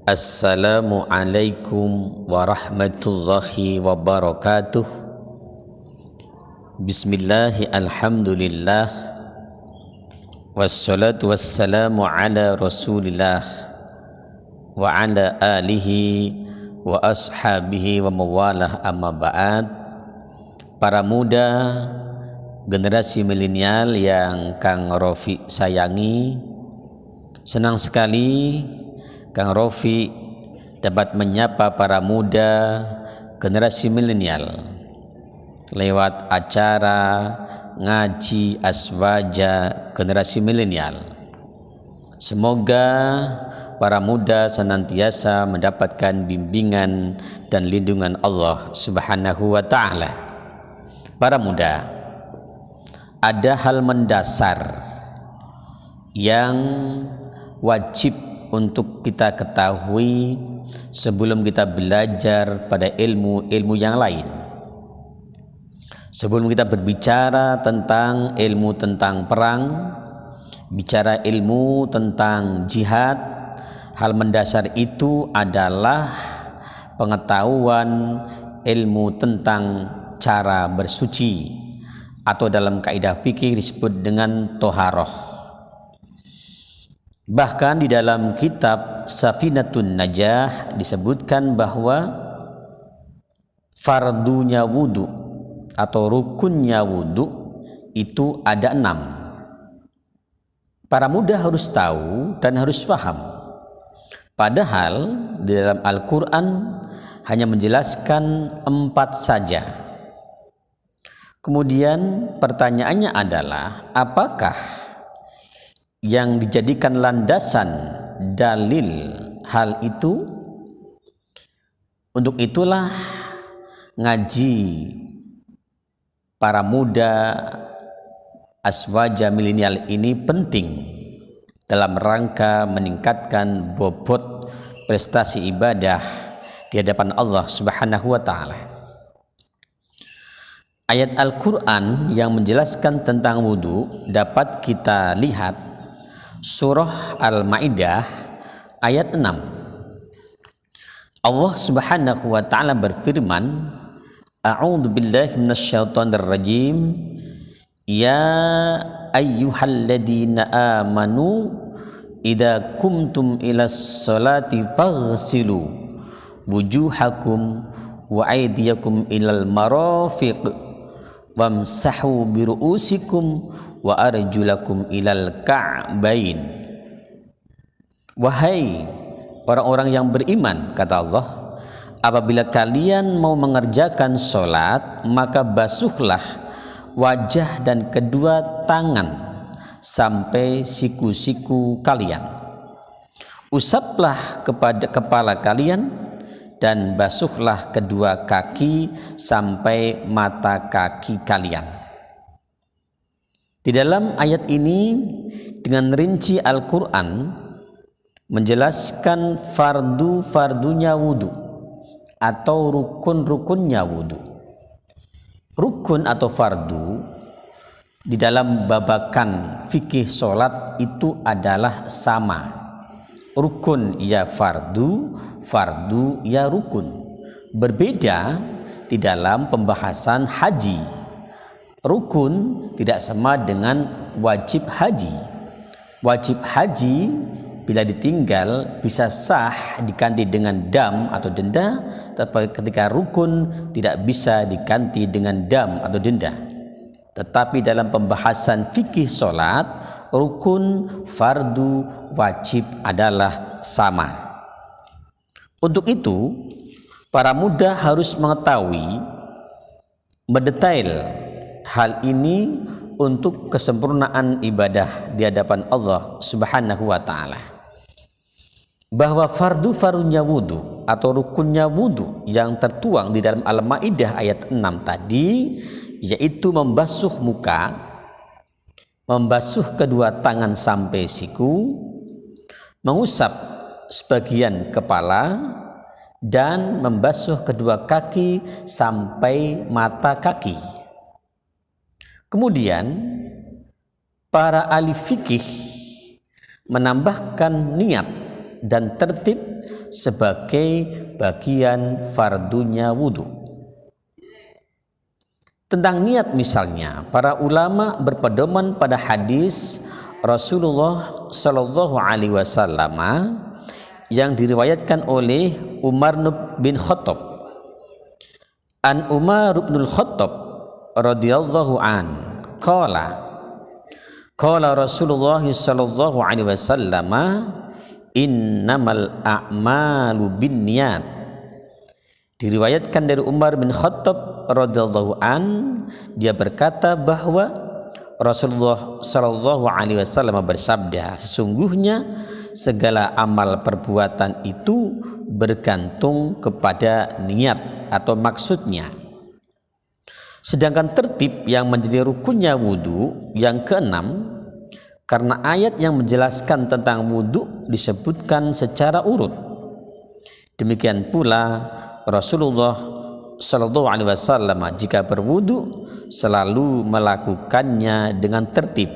Assalamualaikum warahmatullahi wabarakatuh. Bismillahi alhamdulillah. Wassalatu wassalamu ala rasulillah wa ala alihi wa ashabihi wa mawalah, amma ba'd. Para muda generasi milenial yang Kang Rofi sayangi, senang sekali Kang Rofi dapat menyapa para muda generasi milenial lewat acara ngaji aswaja generasi milenial. Semoga para muda senantiasa mendapatkan bimbingan dan lindungan Allah Subhanahu wa ta'ala. Para muda, ada hal mendasar yang wajib untuk kita ketahui sebelum kita belajar pada ilmu-ilmu yang lain. Sebelum kita berbicara tentang ilmu tentang perang, bicara ilmu tentang jihad, hal mendasar itu adalah pengetahuan ilmu tentang cara bersuci, atau dalam kaidah fikih disebut dengan toharoh. Bahkan di dalam kitab Safinatun Najah disebutkan bahwa fardunya wudu atau rukunnya wudu itu ada 6. Para muda harus tahu dan harus paham. Padahal di dalam Al-Quran hanya menjelaskan 4 saja. Kemudian pertanyaannya adalah, apakah yang dijadikan landasan dalil hal itu? Untuk itulah ngaji para muda aswaja milenial ini penting dalam rangka meningkatkan bobot prestasi ibadah di hadapan Allah Subhanahu wa ta'ala. Ayat Al-Quran yang menjelaskan tentang wudu dapat kita lihat surah Al-Ma'idah ayat 6. Allah Subhanahu wa ta'ala berfirman, A'udzu billahi minasyaitonir rajim. Ya ayyuhalladzina amanu idza kumtum ilas salati faghsilu wujuhakum wa aydiyakum ilal marafiq wamsahu biru'usikum wa arjulakum ilal ka'bain. Wahai orang-orang yang beriman, kata Allah, apabila kalian mau mengerjakan sholat, maka basuhlah wajah dan kedua tangan sampai siku-siku kalian. Usaplah kepada kepala kalian dan basuhlah kedua kaki sampai mata kaki kalian. Di dalam ayat ini dengan rinci Al-Quran menjelaskan fardunya wudu atau rukun-rukunnya wudu. Rukun atau fardu di dalam babakan fikih sholat itu adalah sama. Rukun ya fardu, fardu ya rukun. Berbeda di dalam pembahasan haji. Rukun tidak sama dengan wajib haji. Wajib haji bila ditinggal bisa sah diganti dengan dam atau denda, tapi ketika rukun tidak bisa diganti dengan dam atau denda. Tetapi dalam pembahasan fikih sholat, rukun, fardu, wajib adalah sama. Untuk itu, para muda harus mengetahui mendetail hal ini untuk kesempurnaan ibadah di hadapan Allah Subhanahu wa ta'ala. Bahwa fardunya wudu atau rukunnya wudu yang tertuang di dalam Al-Ma'idah ayat 6 tadi, yaitu membasuh muka, membasuh kedua tangan sampai siku, mengusap sebagian kepala, dan membasuh kedua kaki sampai mata kaki. Kemudian para ahli fikih menambahkan niat dan tertib sebagai bagian fardunya wudu. Tentang niat misalnya, para ulama berpedoman pada hadis Rasulullah Shallallahu Alaihi Wasallam yang diriwayatkan oleh Umar bin Khattab. An Umar bin Khattab radhiyallahu an qala Rasulullah Shallallahu Alaihi Wasallam innamal a'malu binniyat. Diriwayatkan dari Umar bin Khattab radhiyallahu an, dia berkata bahwa Rasulullah Shallallahu Alaihi Wasallam bersabda, sesungguhnya segala amal perbuatan itu bergantung kepada niat atau maksudnya. Sedangkan tertib yang menjadi rukunnya wudu yang keenam, karena ayat yang menjelaskan tentang wudu disebutkan secara urut. Demikian pula Rasulullah Shallallahu Alaihi Wasallam jika berwudu selalu melakukannya dengan tertib,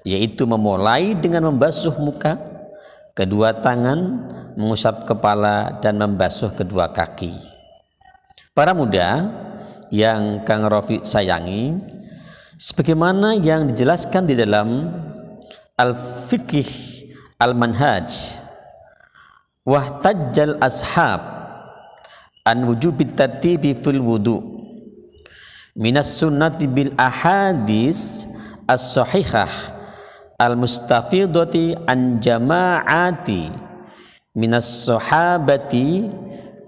yaitu memulai dengan membasuh muka, kedua tangan, mengusap kepala, dan membasuh kedua kaki. Para muda yang Kang Rofi sayangi, sebagaimana yang dijelaskan di dalam Al-Fiqh Al-Manhaj, wahtajjal ashab an wujubit tartibi fil wudu minas sunnati bil ahadis as-sahihah al-mustafidati an jama'ati minas sahabati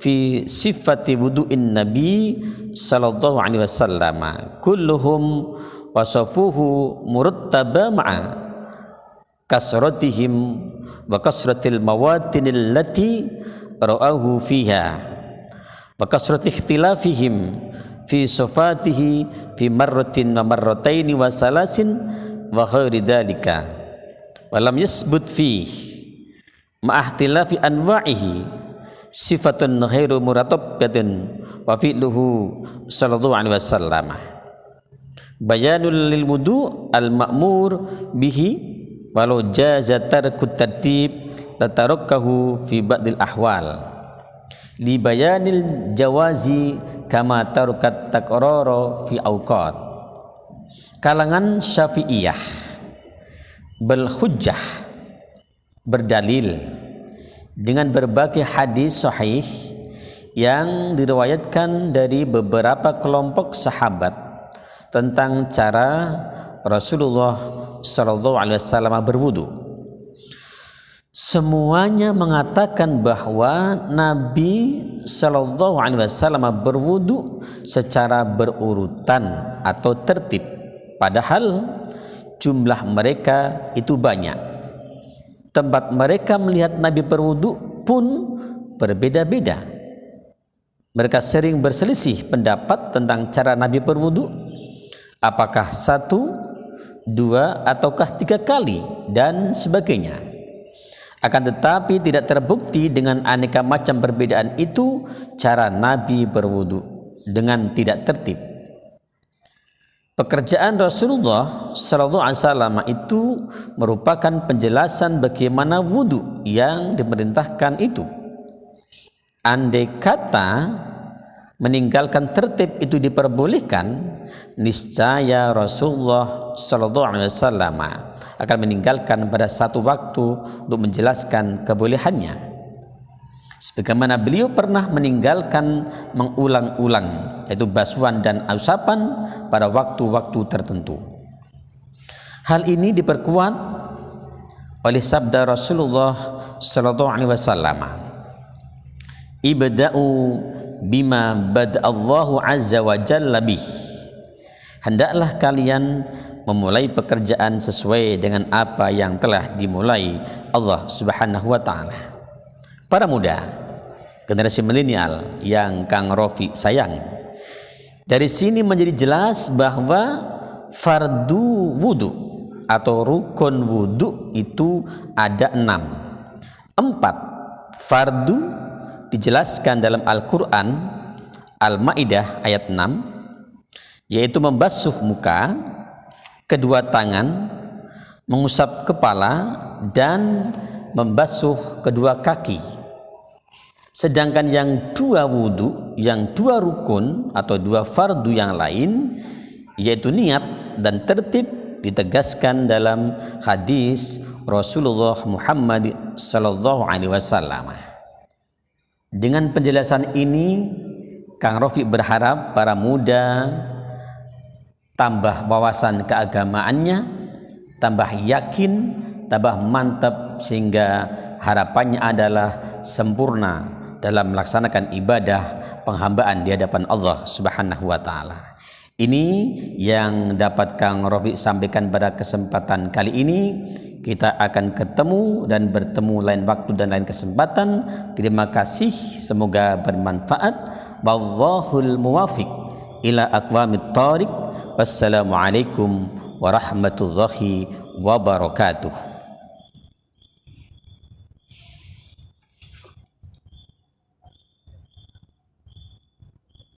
fi sifati wudu'in nabi sallallahu alaihi wasallam kulluhum wasafuhu murattaba ma'a kasratihim wa kasratil mawatinil lati ra'ahu fiha wa kasrati ikhtilafihim fi sifatihi fi marratin wa marrataini wa salasin wa ghairi dzalika wa lam yasbut fi ma ihtilafi anwa'ihi sifatun ghairu muratabbatin wa fi'luhu sallallahu alaihi wasallam bayanul lil wudu al ma'mur bihi walau jaza tarkut tartib tatarakahu fi ba'dil ahwal li bayanil jawazi kama tarukat takroro fi awqat. Kalangan Syafi'iyah berhujjah, berdalil dengan berbagai hadis sahih yang diriwayatkan dari beberapa kelompok sahabat tentang cara Rasulullah Shallallahu Alaihi Wasallam berwudu. Semuanya mengatakan bahwa Nabi Shallallahu Alaihi Wasallam berwudu secara berurutan atau tertib, padahal jumlah mereka itu banyak. Tempat mereka melihat Nabi berwudu pun berbeda-beda. Mereka sering berselisih pendapat tentang cara Nabi berwudu, apakah 1, 2, ataukah 3 kali dan sebagainya. Akan tetapi tidak terbukti dengan aneka macam perbedaan itu cara Nabi berwudu dengan tidak tertib. Pekerjaan Rasulullah Sallallahu Alaihi Wasallam itu merupakan penjelasan bagaimana wudu yang diperintahkan itu. Andai kata meninggalkan tertib itu diperbolehkan, niscaya Rasulullah Sallallahu Alaihi Wasallam akan meninggalkan pada satu waktu untuk menjelaskan kebolehannya. Sebagaimana beliau pernah meninggalkan mengulang-ulang, yaitu basuhan dan usapan pada waktu-waktu tertentu. Hal ini diperkuat oleh sabda Rasulullah Sallallahu Alaihi Wasallam, ibda'u bima bada'allahu azza wa jalla bih. Hendaklah kalian memulai pekerjaan sesuai dengan apa yang telah dimulai Allah Subhanahu wa taala. Para muda, generasi milenial yang Kang Rofi sayang, dari sini menjadi jelas bahwa fardu wudu atau rukun wudu itu ada 6. 4 fardu dijelaskan dalam Al-Quran Al-Ma'idah ayat 6, yaitu membasuh muka, kedua tangan, mengusap kepala, dan membasuh kedua kaki. Sedangkan yang dua wudu, yang dua rukun atau dua fardu yang lain, yaitu niat dan tertib, ditegaskan dalam hadis Rasulullah Muhammad sallallahu alaihi wasallam. Dengan penjelasan ini, Kang Rofiq berharap para muda tambah wawasan keagamaannya, tambah yakin, tambah mantap, sehingga harapannya adalah sempurna dalam melaksanakan ibadah penghambaan di hadapan Allah Subhanahu wa taala. Ini yang dapat Kang Rofiq sampaikan pada kesempatan kali ini. Kita akan ketemu dan bertemu lain waktu dan lain kesempatan. Terima kasih, semoga bermanfaat. Wallahul muwafiq ila aqwamit thoriq. Wassalamualaikum warahmatullahi wabarakatuh.